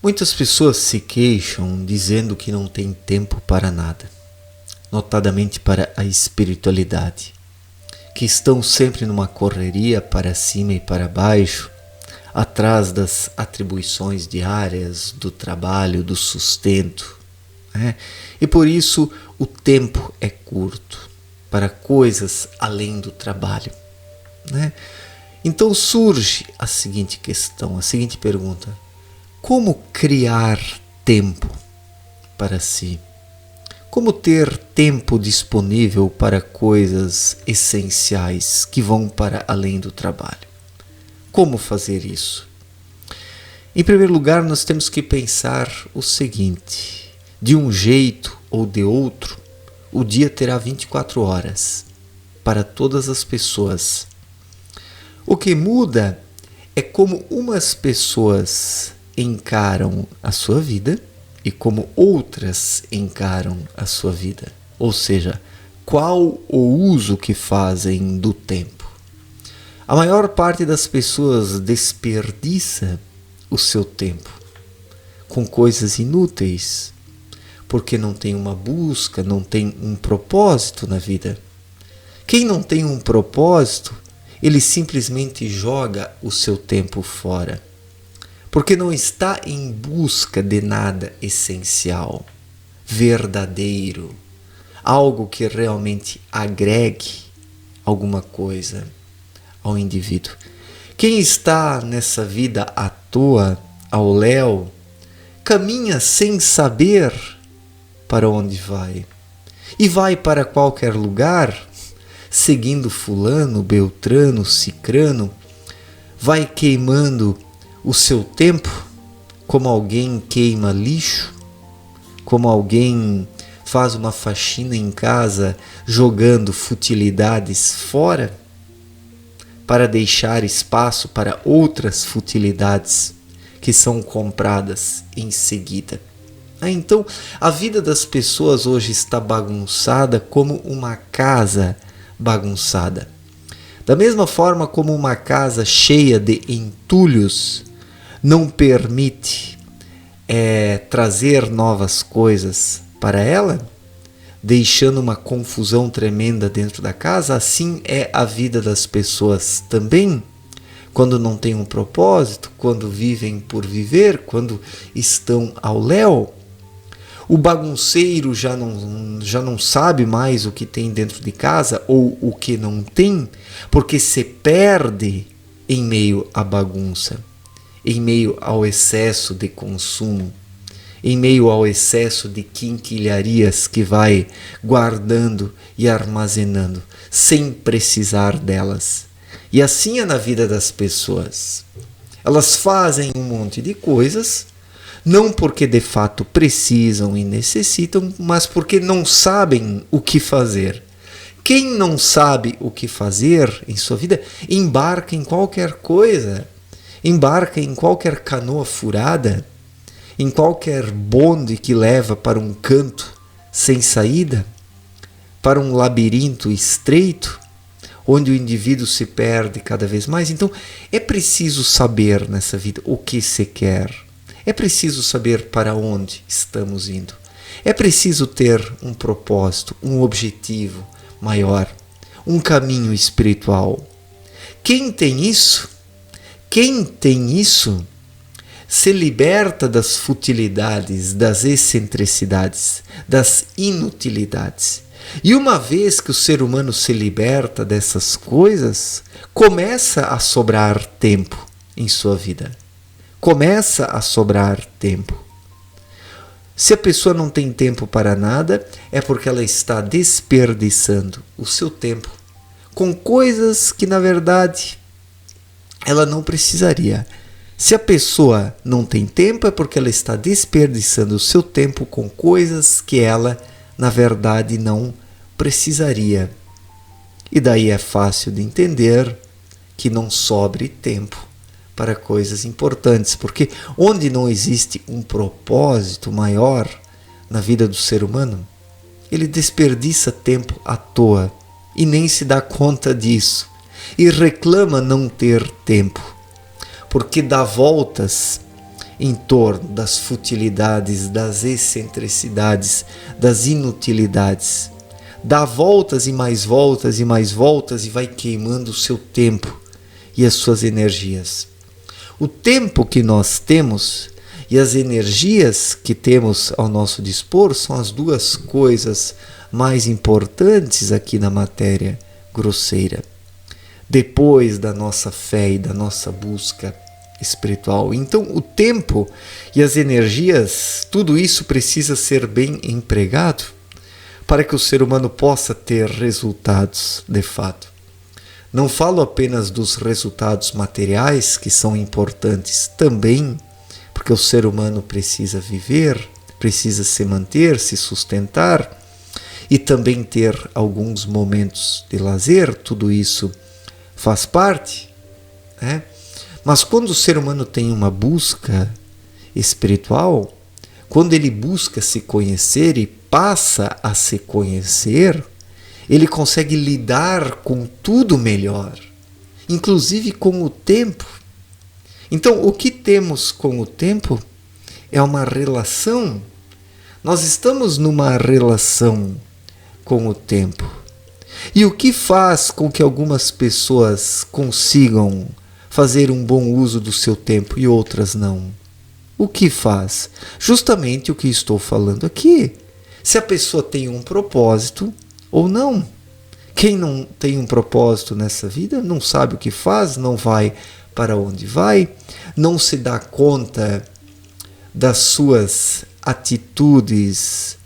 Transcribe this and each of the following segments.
Muitas pessoas se queixam dizendo que não tem tempo para nada, notadamente para a espiritualidade, que estão sempre numa correria para cima e para baixo, atrás das atribuições diárias, do trabalho, do sustento, né? E por isso o tempo é curto para coisas além do trabalho, né? Então surge a seguinte questão, a seguinte pergunta: como criar tempo para si? Como ter tempo disponível para coisas essenciais que vão para além do trabalho? Como fazer isso? Em primeiro lugar, nós temos que pensar o seguinte: de um jeito ou de outro, o dia terá 24 horas para todas as pessoas. O que muda é como umas pessoas encaram a sua vida e como outras encaram a sua vida. Ou seja, qual o uso que fazem do tempo. A maior parte das pessoas desperdiça o seu tempo com coisas inúteis, porque não tem uma busca, não tem um propósito na vida. Quem não tem um propósito, ele simplesmente joga o seu tempo fora, porque não está em busca de nada essencial, verdadeiro, algo que realmente agregue alguma coisa ao indivíduo. Quem está nessa vida à toa, ao léu, caminha sem saber para onde vai, e vai para qualquer lugar, seguindo fulano, beltrano, cicrano, vai queimando o seu tempo como alguém queima lixo, como alguém faz uma faxina em casa jogando futilidades fora para deixar espaço para outras futilidades que são compradas em seguida. Então, a vida das pessoas hoje está bagunçada como uma casa bagunçada. Da mesma forma como uma casa cheia de entulhos não permite trazer novas coisas para ela, deixando uma confusão tremenda dentro da casa, assim é a vida das pessoas também, quando não tem um propósito, quando vivem por viver, quando estão ao léu. O bagunceiro já não sabe mais o que tem dentro de casa ou o que não tem, porque se perde em meio à bagunça, em meio ao excesso de consumo, em meio ao excesso de quinquilharias que vai guardando e armazenando, sem precisar delas. E assim é na vida das pessoas. Elas fazem um monte de coisas, não porque de fato precisam e necessitam, mas porque não sabem o que fazer. Quem não sabe o que fazer em sua vida, embarca em qualquer coisa, embarca em qualquer canoa furada, em qualquer bonde que leva para um canto sem saída, para um labirinto estreito, onde o indivíduo se perde cada vez mais. Então, é preciso saber nessa vida o que se quer. É preciso saber para onde estamos indo. É preciso ter um propósito, um objetivo maior, um caminho espiritual. Quem tem isso, se liberta das futilidades, das excentricidades, das inutilidades. E uma vez que o ser humano se liberta dessas coisas, começa a sobrar tempo em sua vida. Começa a sobrar tempo. Se a pessoa não tem tempo para nada, é porque ela está desperdiçando o seu tempo com coisas que, na verdade, ela não precisaria. Se a pessoa não tem tempo, é porque ela está desperdiçando o seu tempo com coisas que ela, na verdade, não precisaria. E daí é fácil de entender que não sobre tempo para coisas importantes, porque onde não existe um propósito maior na vida do ser humano, ele desperdiça tempo à toa e nem se dá conta disso e reclama não ter tempo, porque dá voltas em torno das futilidades, das excentricidades, das inutilidades. Dá voltas e mais voltas e mais voltas e vai queimando o seu tempo e as suas energias. O tempo que nós temos e as energias que temos ao nosso dispor são as duas coisas mais importantes aqui na matéria grosseira. Depois da nossa fé e da nossa busca espiritual. Então, o tempo e as energias, tudo isso precisa ser bem empregado para que o ser humano possa ter resultados de fato. Não falo apenas dos resultados materiais, que são importantes também, porque o ser humano precisa viver, precisa se manter, se sustentar e também ter alguns momentos de lazer, tudo isso faz parte, né? Mas quando o ser humano tem uma busca espiritual, quando ele busca se conhecer e passa a se conhecer, ele consegue lidar com tudo melhor, inclusive com o tempo. Então, o que temos com o tempo é uma relação. Nós estamos numa relação com o tempo. E o que faz com que algumas pessoas consigam fazer um bom uso do seu tempo e outras não? O que faz? Justamente o que estou falando aqui. Se a pessoa tem um propósito ou não. Quem não tem um propósito nessa vida não sabe o que faz, não vai para onde vai, não se dá conta das suas atitudes,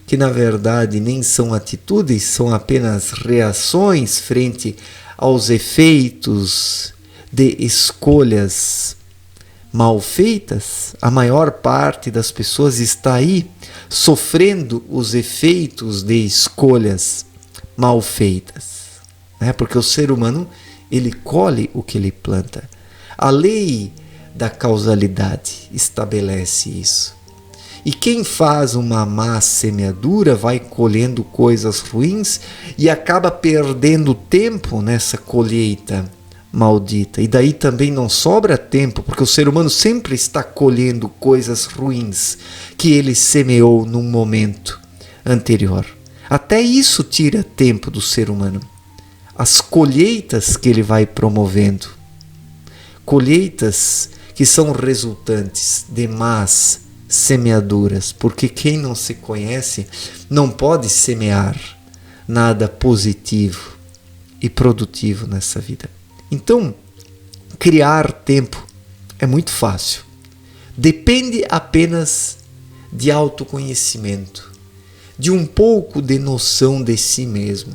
que na verdade nem são atitudes, são apenas reações frente aos efeitos de escolhas mal feitas. A maior parte das pessoas está aí sofrendo os efeitos de escolhas mal feitas, né? Porque o ser humano, ele colhe o que ele planta. A lei da causalidade estabelece isso. E quem faz uma má semeadura vai colhendo coisas ruins e acaba perdendo tempo nessa colheita maldita. E daí também não sobra tempo, porque o ser humano sempre está colhendo coisas ruins que ele semeou num momento anterior. Até isso tira tempo do ser humano. As colheitas que ele vai promovendo. Colheitas que são resultantes de más semeaduras, porque quem não se conhece não pode semear nada positivo e produtivo nessa vida. Então, criar tempo é muito fácil. Depende apenas de autoconhecimento, de um pouco de noção de si mesmo,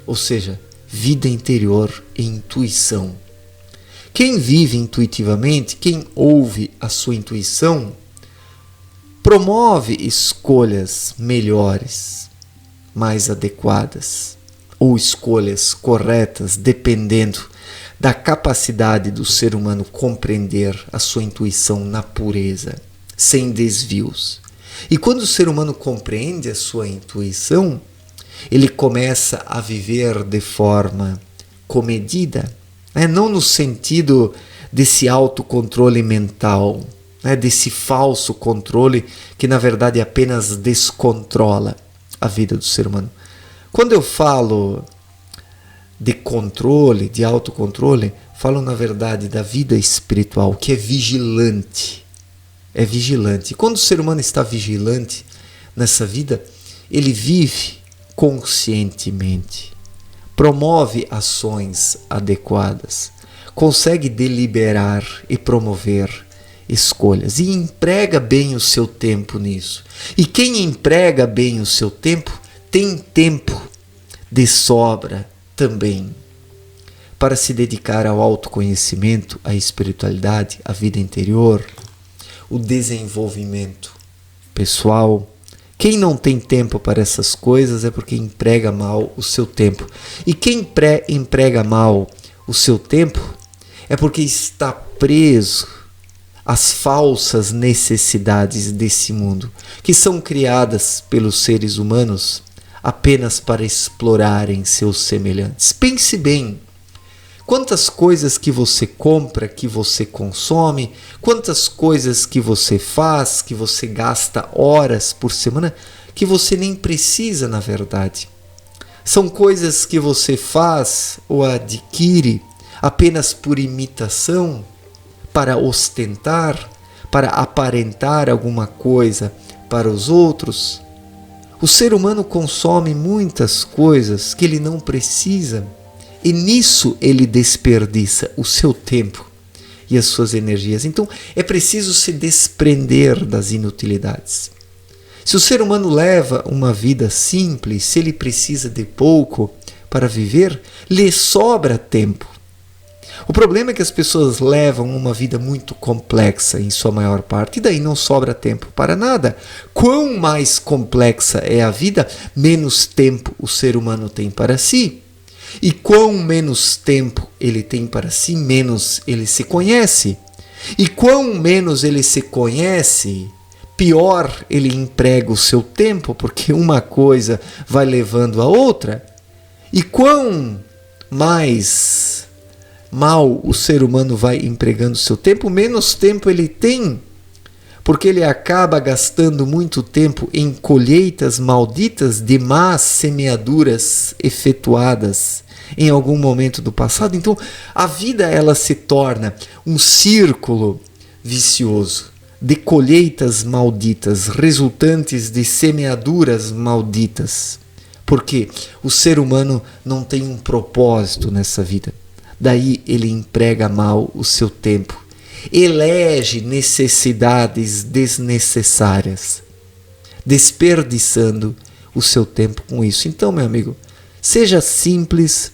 ou seja, vida interior e intuição. Quem vive intuitivamente, quem ouve a sua intuição, promove escolhas melhores, mais adequadas, ou escolhas corretas, dependendo da capacidade do ser humano compreender a sua intuição na pureza, sem desvios. E quando o ser humano compreende a sua intuição, ele começa a viver de forma comedida, né? Não no sentido desse autocontrole mental, né? Desse falso controle que na verdade apenas descontrola a vida do ser humano. Quando eu falo de controle, de autocontrole, falo na verdade da vida espiritual, que é vigilante. É vigilante. E quando o ser humano está vigilante nessa vida, ele vive conscientemente, promove ações adequadas, consegue deliberar e promover escolhas e emprega bem o seu tempo nisso. E quem emprega bem o seu tempo, tem tempo de sobra também para se dedicar ao autoconhecimento, à espiritualidade, à vida interior, o desenvolvimento pessoal. Quem não tem tempo para essas coisas é porque emprega mal o seu tempo. E quem emprega mal o seu tempo é porque está preso às falsas necessidades desse mundo, que são criadas pelos seres humanos apenas para explorarem seus semelhantes. Pense bem, Quantas coisas que você compra, que você consome, quantas coisas que você faz, que você gasta horas por semana, que você nem precisa na verdade. São coisas que você faz ou adquire apenas por imitação, para ostentar, para aparentar alguma coisa para os outros. O ser humano consome muitas coisas que ele não precisa e nisso ele desperdiça o seu tempo e as suas energias. Então é preciso se desprender das inutilidades. Se o ser humano leva uma vida simples, se ele precisa de pouco para viver, lhe sobra tempo. O problema é que as pessoas levam uma vida muito complexa em sua maior parte e daí não sobra tempo para nada. Quão mais complexa é a vida, menos tempo o ser humano tem para si. E quão menos tempo ele tem para si, menos ele se conhece. E quão menos ele se conhece, pior ele emprega o seu tempo, porque uma coisa vai levando a outra. E quão mais mal o ser humano vai empregando seu tempo, menos tempo ele tem, porque ele acaba gastando muito tempo em colheitas malditas de más semeaduras efetuadas em algum momento do passado. Então a vida ela se torna um círculo vicioso de colheitas malditas, resultantes de semeaduras malditas, porque o ser humano não tem um propósito nessa vida. Daí ele emprega mal o seu tempo, elege necessidades desnecessárias, desperdiçando o seu tempo com isso. Então, meu amigo, seja simples,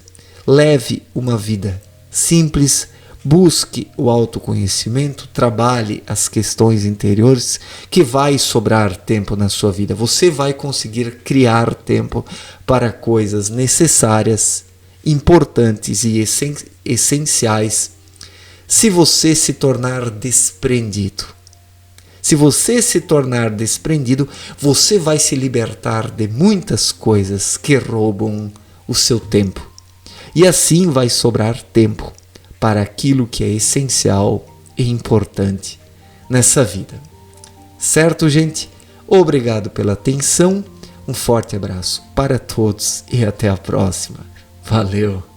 leve uma vida simples, busque o autoconhecimento, trabalhe as questões interiores, que vai sobrar tempo na sua vida. Você vai conseguir criar tempo para coisas necessárias, importantes e essenciais, se você se tornar desprendido. Se você se tornar desprendido, você vai se libertar de muitas coisas que roubam o seu tempo. E assim vai sobrar tempo para aquilo que é essencial e importante nessa vida. Certo, gente? Obrigado pela atenção. Um forte abraço para todos e até a próxima. Valeu!